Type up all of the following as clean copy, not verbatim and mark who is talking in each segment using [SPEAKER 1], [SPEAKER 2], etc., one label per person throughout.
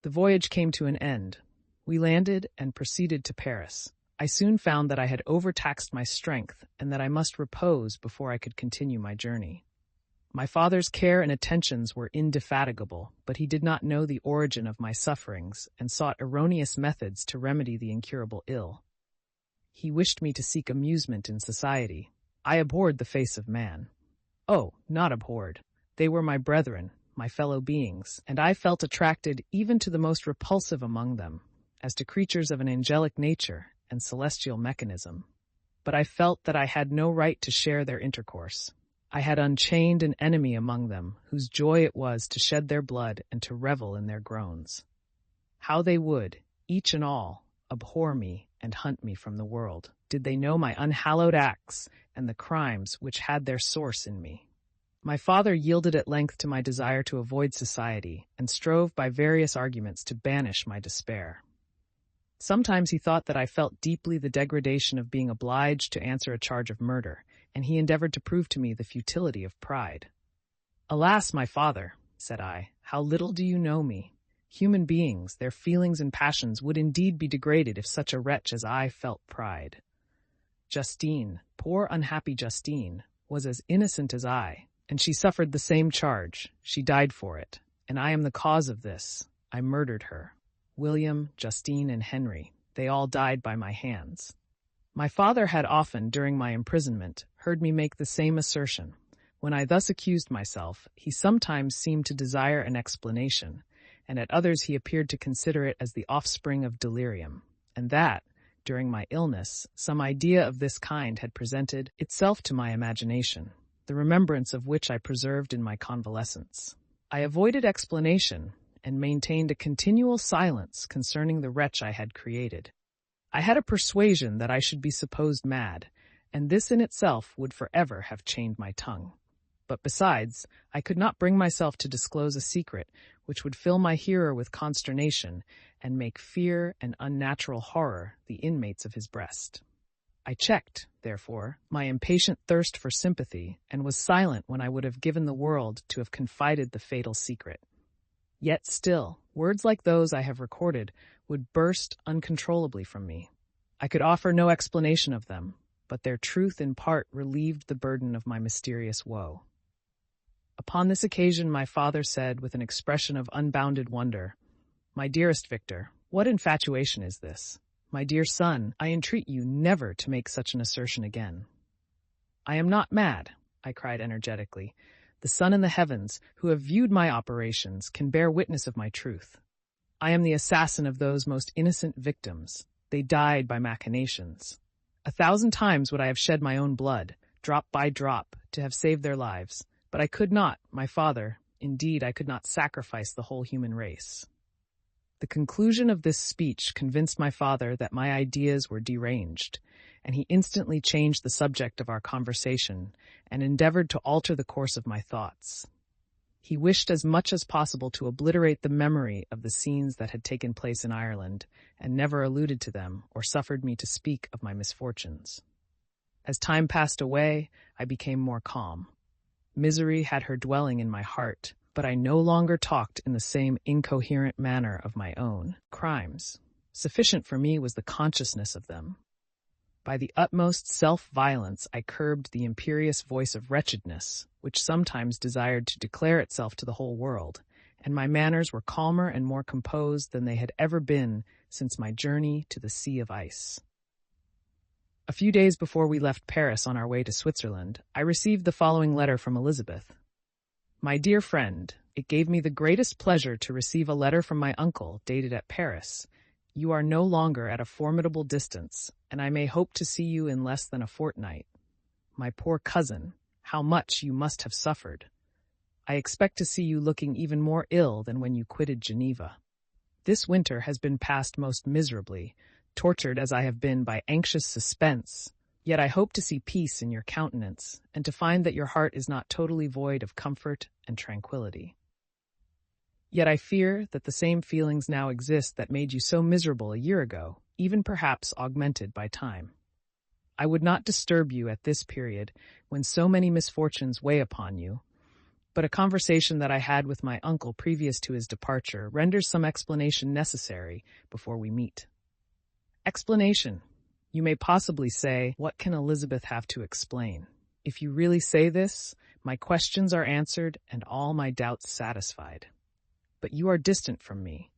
[SPEAKER 1] The voyage came to an end. We landed and proceeded to Paris. I soon found that I had overtaxed my strength and that I must repose before I could continue my journey. My father's care and attentions were indefatigable, but he did not know the origin of my sufferings and sought erroneous methods to remedy the incurable ill. He wished me to seek amusement in society. I abhorred the face of man. Oh, not abhorred. They were my brethren, my fellow beings, and I felt attracted even to the most repulsive among them, as to creatures of an angelic nature and celestial mechanism. But I felt that I had no right to share their intercourse. I had unchained an enemy among them, whose joy it was to shed their blood and to revel in their groans. How they would, each and all, abhor me and hunt me from the world, did they know my unhallowed acts and the crimes which had their source in me. My father yielded at length to my desire to avoid society, and strove by various arguments to banish my despair. Sometimes he thought that I felt deeply the degradation of being obliged to answer a charge of murder, and he endeavored to prove to me the futility of pride. "Alas, my father," said I, "how little do you know me. Human beings, their feelings and passions would indeed be degraded if such a wretch as I felt pride. Justine, poor unhappy Justine, was as innocent as I, and she suffered the same charge. She died for it, and I am the cause of this. I murdered her. William, Justine, and Henry, they all died by my hands." My father had often, during my imprisonment, heard me make the same assertion. When I thus accused myself, he sometimes seemed to desire an explanation, and at others he appeared to consider it as the offspring of delirium, and that, during my illness, some idea of this kind had presented itself to my imagination, the remembrance of which I preserved in my convalescence. I avoided explanation, and maintained a continual silence concerning the wretch I had created. I had a persuasion that I should be supposed mad, and this in itself would forever have chained my tongue. But besides, I could not bring myself to disclose a secret which would fill my hearer with consternation and make fear and unnatural horror the inmates of his breast. I checked, therefore, my impatient thirst for sympathy, and was silent when I would have given the world to have confided the fatal secret. Yet still, words like those I have recorded would burst uncontrollably from me. I could offer no explanation of them, but their truth in part relieved the burden of my mysterious woe. Upon this occasion my father said with an expression of unbounded wonder, "My dearest Victor, what infatuation is this? My dear son, I entreat you never to make such an assertion again." "I am not mad," I cried energetically. "The sun in the heavens, who have viewed my operations, can bear witness of my truth. I am the assassin of those most innocent victims. They died by machinations. 1,000 times would I have shed my own blood, drop by drop, to have saved their lives. But I could not, my father, indeed I could not sacrifice the whole human race." The conclusion of this speech convinced my father that my ideas were deranged, and he instantly changed the subject of our conversation and endeavored to alter the course of my thoughts. He wished as much as possible to obliterate the memory of the scenes that had taken place in Ireland, and never alluded to them or suffered me to speak of my misfortunes. As time passed away, I became more calm. Misery had her dwelling in my heart, but I no longer talked in the same incoherent manner of my own crimes. Sufficient for me was the consciousness of them. By the utmost self-violence I curbed the imperious voice of wretchedness, which sometimes desired to declare itself to the whole world, and my manners were calmer and more composed than they had ever been since my journey to the sea of ice. A few days before we left Paris on our way to Switzerland, I received the following letter from Elizabeth. "My dear friend, it gave me the greatest pleasure to receive a letter from my uncle dated at Paris. You are no longer at a formidable distance, and I may hope to see you in less than a fortnight. My poor cousin, how much you must have suffered. I expect to see you looking even more ill than when you quitted Geneva. This winter has been passed most miserably, tortured as I have been by anxious suspense, yet I hope to see peace in your countenance, and to find that your heart is not totally void of comfort and tranquility. Yet I fear that the same feelings now exist that made you so miserable a year ago, even perhaps augmented by time. I would not disturb you at this period, when so many misfortunes weigh upon you, but a conversation that I had with my uncle previous to his departure renders some explanation necessary before we meet. Explanation. You may possibly say, what can Elizabeth have to explain? If you really say this, my questions are answered and all my doubts satisfied. But you are distant from me,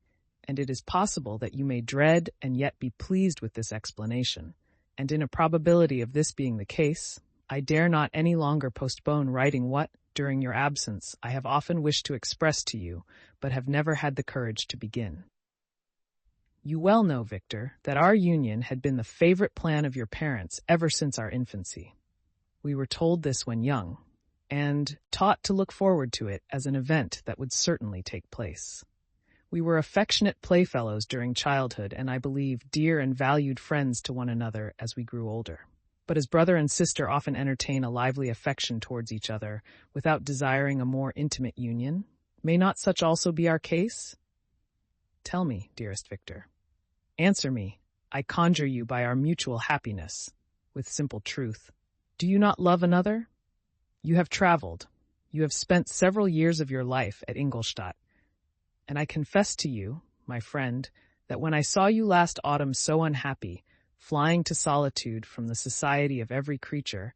[SPEAKER 1] and it is possible that you may dread and yet be pleased with this explanation, and in a probability of this being the case, I dare not any longer postpone writing what, during your absence, I have often wished to express to you, but have never had the courage to begin. You well know, Victor, that our union had been the favorite plan of your parents ever since our infancy. We were told this when young, and taught to look forward to it as an event that would certainly take place. We were affectionate playfellows during childhood, and I believe dear and valued friends to one another as we grew older. But as brother and sister often entertain a lively affection towards each other without desiring a more intimate union, may not such also be our case? Tell me, dearest Victor. Answer me, I conjure you by our mutual happiness, with simple truth. Do you not love another? You have traveled. You have spent several years of your life at Ingolstadt. And I confess to you, my friend, that when I saw you last autumn so unhappy, flying to solitude from the society of every creature,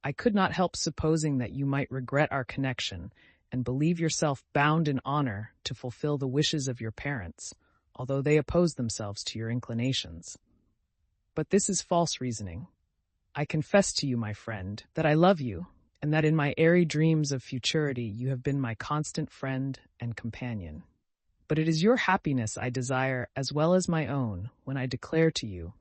[SPEAKER 1] I could not help supposing that you might regret our connection and believe yourself bound in honor to fulfill the wishes of your parents, although they oppose themselves to your inclinations. But this is false reasoning. I confess to you, my friend, that I love you, and that in my airy dreams of futurity you have been my constant friend and companion. But it is your happiness I desire as well as my own when I declare to you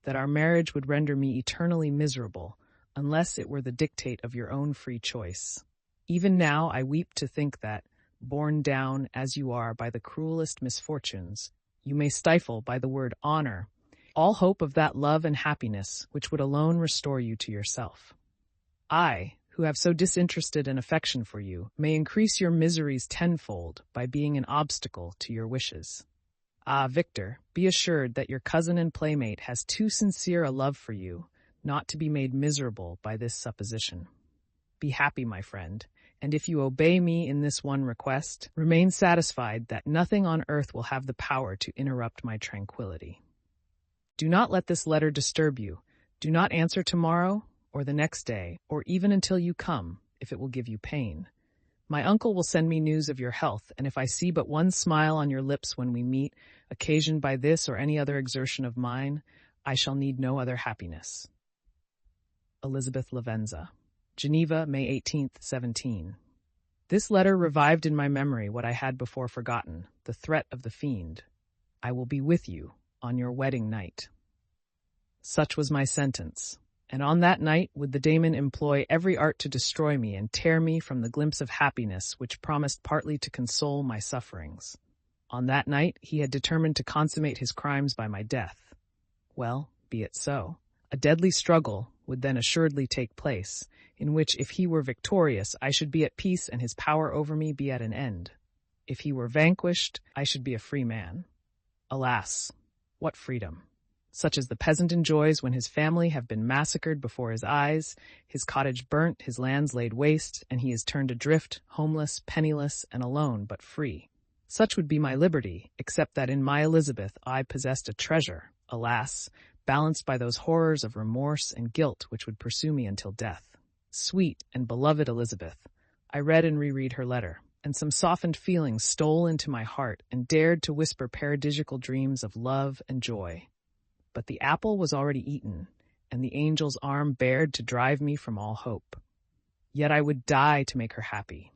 [SPEAKER 1] that our marriage would render me eternally miserable unless it were the dictate of your own free choice. Even now I weep to think that, borne down as you are by the cruelest misfortunes, you may stifle by the word honor all hope of that love and happiness which would alone restore you to yourself. I, who have so disinterested an affection for you, may increase your miseries tenfold by being an obstacle to your wishes. Ah, Victor, be assured that your cousin and playmate has too sincere a love for you not to be made miserable by this supposition. Be happy, my friend, and if you obey me in this one request, remain satisfied that nothing on earth will have the power to interrupt my tranquility. Do not let this letter disturb you. Do not answer tomorrow, or the next day, or even until you come, if it will give you pain. My uncle will send me news of your health, and if I see but one smile on your lips when we meet, occasioned by this or any other exertion of mine, I shall need no other happiness. Elizabeth Lavenza. Geneva, May 18th, 17. This letter revived in my memory what I had before forgotten, the threat of the fiend. I will be with you on your wedding night. Such was my sentence. And on that night would the daemon employ every art to destroy me and tear me from the glimpse of happiness which promised partly to console my sufferings. On that night he had determined to consummate his crimes by my death. Well, be it so. A deadly struggle would then assuredly take place, in which if he were victorious I should be at peace and his power over me be at an end. If he were vanquished, I should be a free man. Alas, what freedom! Such as the peasant enjoys when his family have been massacred before his eyes, his cottage burnt, his lands laid waste, and he is turned adrift, homeless, penniless, and alone, but free. Such would be my liberty, except that in my Elizabeth I possessed a treasure, alas, balanced by those horrors of remorse and guilt which would pursue me until death. Sweet and beloved Elizabeth, I read and reread her letter, and some softened feelings stole into my heart and dared to whisper paradisiacal dreams of love and joy. But the apple was already eaten, and the angel's arm bared to drive me from all hope. Yet I would die to make her happy.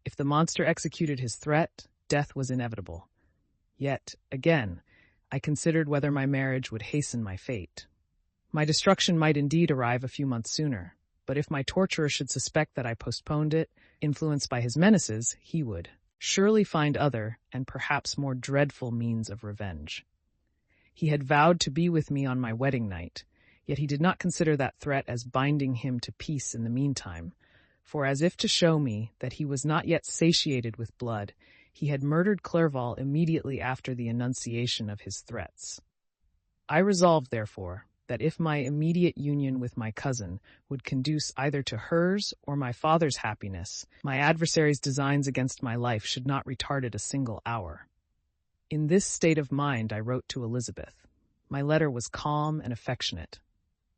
[SPEAKER 1] If the monster executed his threat, death was inevitable. Yet, again, I considered whether my marriage would hasten my fate. My destruction might indeed arrive a few months sooner, but if my torturer should suspect that I postponed it, influenced by his menaces, he would surely find other and perhaps more dreadful means of revenge. He had vowed to be with me on my wedding night, yet he did not consider that threat as binding him to peace in the meantime, for as if to show me that he was not yet satiated with blood, he had murdered Clerval immediately after the enunciation of his threats. I resolved, therefore, that if my immediate union with my cousin would conduce either to hers or my father's happiness, my adversary's designs against my life should not retard it a single hour. In this state of mind I wrote to Elizabeth. My letter was calm and affectionate.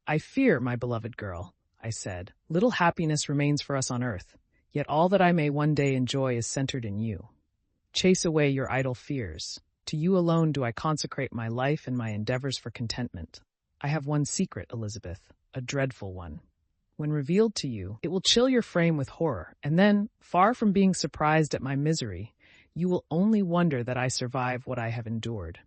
[SPEAKER 1] "I fear, my beloved girl," I said, "little happiness remains for us on earth, yet all that I may one day enjoy is centered in you. Chase away your idle fears. To you alone do I consecrate my life and my endeavors for contentment. I have one secret, Elizabeth, a dreadful one. When revealed to you, it will chill your frame with horror, and then, far from being surprised at my misery, you will only wonder that I survive what I have endured.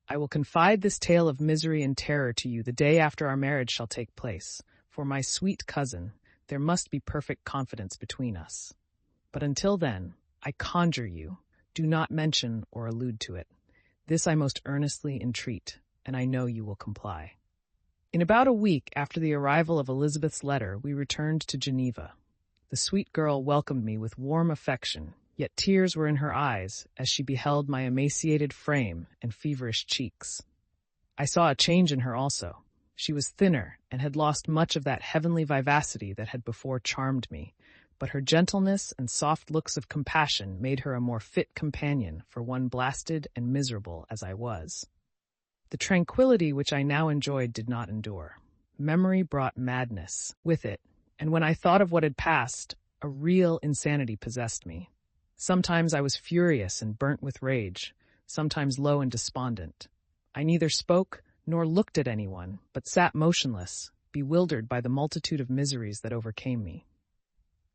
[SPEAKER 1] I will confide this tale of misery and terror to you the day after our marriage shall take place. For my sweet cousin, there must be perfect confidence between us. But until then, I conjure you, do not mention or allude to it. This I most earnestly entreat, and I know you will comply." In about a week after the arrival of Elizabeth's letter, we returned to Geneva. The sweet girl welcomed me with warm affection, yet tears were in her eyes as she beheld my emaciated frame and feverish cheeks. I saw a change in her also. She was thinner and had lost much of that heavenly vivacity that had before charmed me, but her gentleness and soft looks of compassion made her a more fit companion for one blasted and miserable as I was. The tranquility which I now enjoyed did not endure. Memory brought madness with it, and when I thought of what had passed, a real insanity possessed me. Sometimes I was furious and burnt with rage, sometimes low and despondent. I neither spoke nor looked at anyone, but sat motionless, bewildered by the multitude of miseries that overcame me.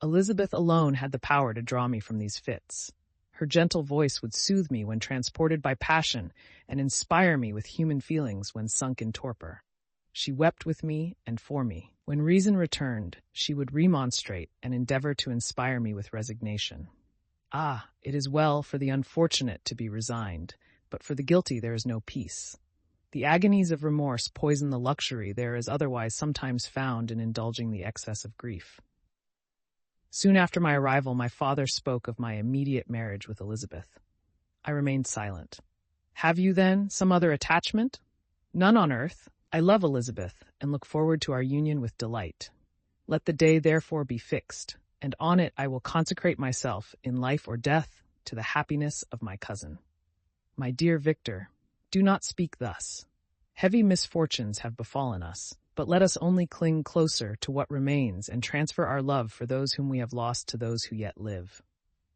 [SPEAKER 1] Elizabeth alone had the power to draw me from these fits. Her gentle voice would soothe me when transported by passion and inspire me with human feelings when sunk in torpor. She wept with me and for me. When reason returned, she would remonstrate and endeavor to inspire me with resignation. Ah, it is well for the unfortunate to be resigned, but for the guilty there is no peace. The agonies of remorse poison the luxury there is otherwise sometimes found in indulging the excess of grief. Soon after my arrival, my father spoke of my immediate marriage with Elizabeth. I remained silent. "Have you, then, some other attachment?" "None on earth. I love Elizabeth, and look forward to our union with delight. Let the day therefore be fixed, and on it I will consecrate myself, in life or death, to the happiness of my cousin." My dear Victor, do not speak thus. Heavy misfortunes have befallen us, but let us only cling closer to what remains and transfer our love for those whom we have lost to those who yet live.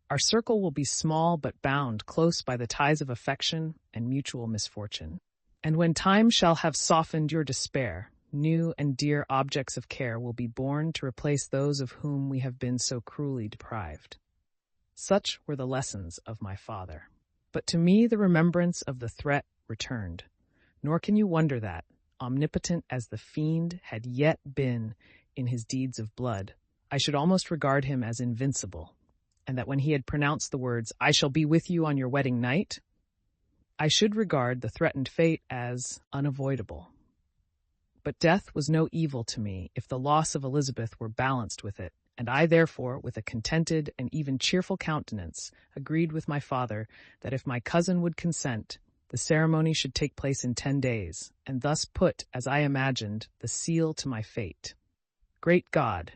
[SPEAKER 1] Our circle will be small but bound close by the ties of affection and mutual misfortune. And when time shall have softened your despair, new and dear objects of care will be born to replace those of whom we have been so cruelly deprived. Such were the lessons of my father. But to me the remembrance of the threat returned. Nor can you wonder that, omnipotent as the fiend had yet been in his deeds of blood, I should almost regard him as invincible, and that when he had pronounced the words, "I shall be with you on your wedding night," I should regard the threatened fate as unavoidable. But death was no evil to me if the loss of Elizabeth were balanced with it, and I therefore, with a contented and even cheerful countenance, agreed with my father that if my cousin would consent, the ceremony should take place in 10 days, and thus put, as I imagined, the seal to my fate. Great God!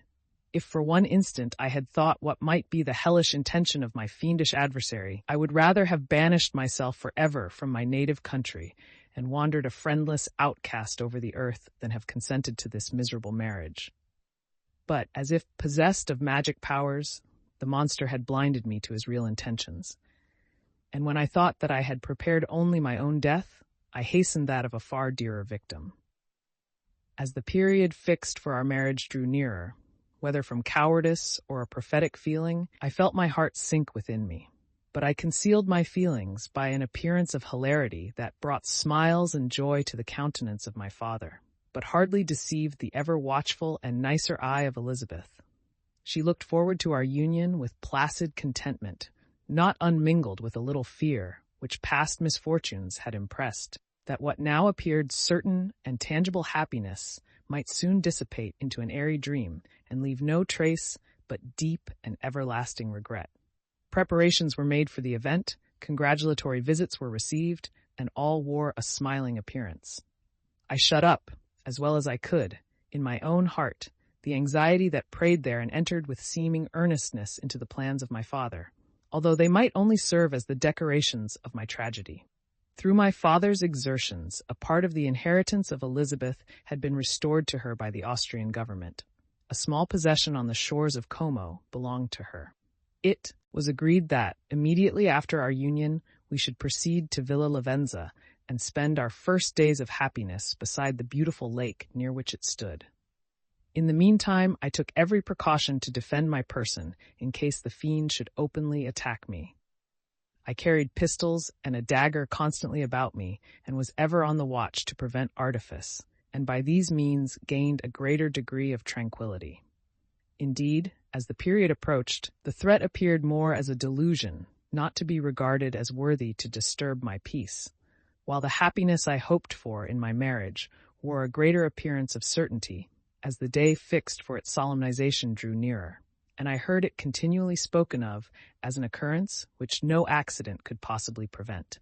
[SPEAKER 1] If for one instant I had thought what might be the hellish intention of my fiendish adversary, I would rather have banished myself forever from my native country and wandered a friendless outcast over the earth than have consented to this miserable marriage. But, as if possessed of magic powers, the monster had blinded me to his real intentions. And when I thought that I had prepared only my own death, I hastened that of a far dearer victim. As the period fixed for our marriage drew nearer, whether from cowardice or a prophetic feeling, I felt my heart sink within me. But I concealed my feelings by an appearance of hilarity that brought smiles and joy to the countenance of my father, but hardly deceived the ever-watchful and nicer eye of Elizabeth. She looked forward to our union with placid contentment, not unmingled with a little fear, which past misfortunes had impressed, that what now appeared certain and tangible happiness might soon dissipate into an airy dream and leave no trace but deep and everlasting regret. Preparations were made for the event, congratulatory visits were received, and all wore a smiling appearance. I shut up, as well as I could, in my own heart, the anxiety that prayed there and entered with seeming earnestness into the plans of my father, although they might only serve as the decorations of my tragedy. Through my father's exertions, a part of the inheritance of Elizabeth had been restored to her by the Austrian government. A small possession on the shores of Como belonged to her. It was agreed that, immediately after our union, we should proceed to Villa Lavenza and spend our first days of happiness beside the beautiful lake near which it stood. In the meantime, I took every precaution to defend my person in case the fiend should openly attack me. I carried pistols and a dagger constantly about me and was ever on the watch to prevent artifice, and by these means gained a greater degree of tranquility. Indeed, as the period approached, the threat appeared more as a delusion, not to be regarded as worthy to disturb my peace, while the happiness I hoped for in my marriage wore a greater appearance of certainty as the day fixed for its solemnization drew nearer, and I heard it continually spoken of as an occurrence which no accident could possibly prevent.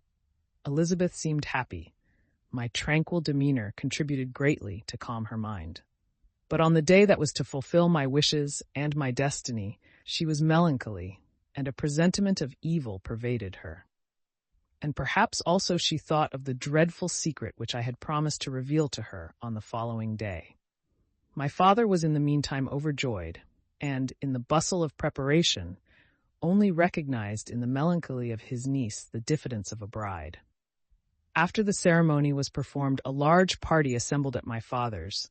[SPEAKER 1] Elizabeth seemed happy. My tranquil demeanor contributed greatly to calm her mind. But on the day that was to fulfill my wishes and my destiny, she was melancholy, and a presentiment of evil pervaded her. And perhaps also she thought of the dreadful secret which I had promised to reveal to her on the following day. My father was in the meantime overjoyed, and, in the bustle of preparation, only recognized in the melancholy of his niece the diffidence of a bride. After the ceremony was performed, a large party assembled at my father's,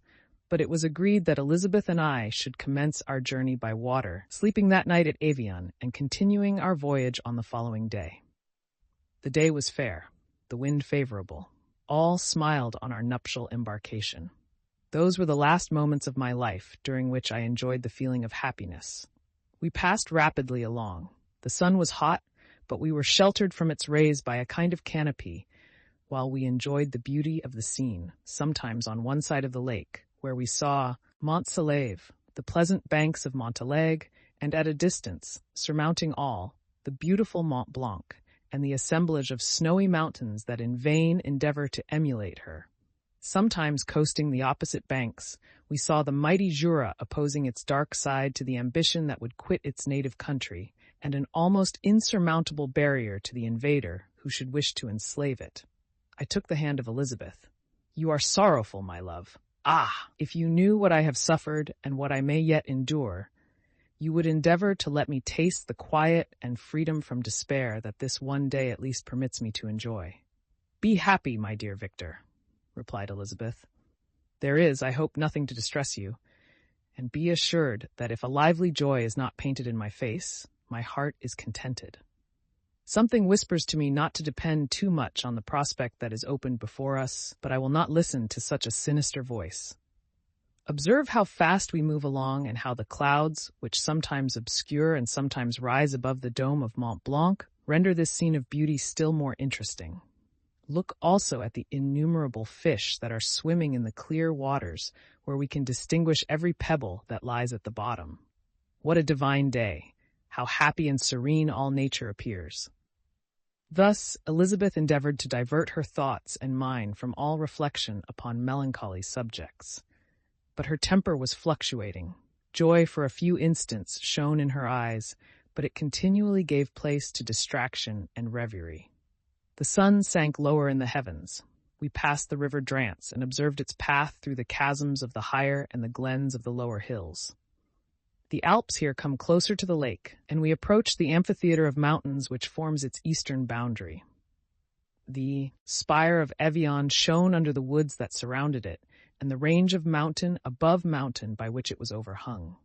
[SPEAKER 1] but it was agreed that Elizabeth and I should commence our journey by water, sleeping that night at Avion, and continuing our voyage on the following day. The day was fair, the wind favorable. All smiled on our nuptial embarkation. Those were the last moments of my life during which I enjoyed the feeling of happiness. We passed rapidly along. The sun was hot, but we were sheltered from its rays by a kind of canopy, while we enjoyed the beauty of the scene, sometimes on one side of the lake, where we saw Mont Saleve, the pleasant banks of Montalegre, and at a distance, surmounting all, the beautiful Mont Blanc, and the assemblage of snowy mountains that in vain endeavor to emulate her. Sometimes coasting the opposite banks, we saw the mighty Jura opposing its dark side to the ambition that would quit its native country, and an almost insurmountable barrier to the invader who should wish to enslave it. I took the hand of Elizabeth. "You are sorrowful, my love. Ah, if you knew what I have suffered and what I may yet endure, you would endeavor to let me taste the quiet and freedom from despair that this one day at least permits me to enjoy." "Be happy, my dear Victor," replied Elizabeth. "There is, I hope, nothing to distress you, and be assured that if a lively joy is not painted in my face, my heart is contented. Something whispers to me not to depend too much on the prospect that is opened before us, but I will not listen to such a sinister voice. Observe how fast we move along, and how the clouds, which sometimes obscure and sometimes rise above the dome of Mont Blanc, render this scene of beauty still more interesting. Look also at the innumerable fish that are swimming in the clear waters, where we can distinguish every pebble that lies at the bottom. What a divine day! How happy and serene all nature appears." Thus, Elizabeth endeavored to divert her thoughts and mine from all reflection upon melancholy subjects. But her temper was fluctuating. Joy for a few instants shone in her eyes, but it continually gave place to distraction and reverie. The sun sank lower in the heavens. We passed the river Drance and observed its path through the chasms of the higher and the glens of the lower hills. The Alps here come closer to the lake, and we approached the amphitheater of mountains which forms its eastern boundary. The spire of Evian shone under the woods that surrounded it, and the range of mountain above mountain by which it was overhung.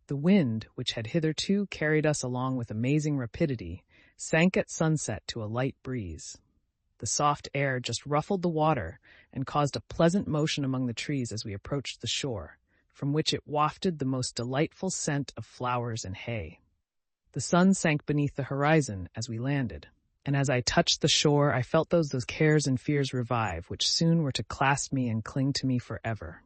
[SPEAKER 1] The wind, which had hitherto carried us along with amazing rapidity, sank at sunset to a light breeze. The soft air just ruffled the water and caused a pleasant motion among the trees as we approached the shore, from which it wafted the most delightful scent of flowers and hay. The sun sank beneath the horizon as we landed, and as I touched the shore I felt those cares and fears revive which soon were to clasp me and cling to me forever.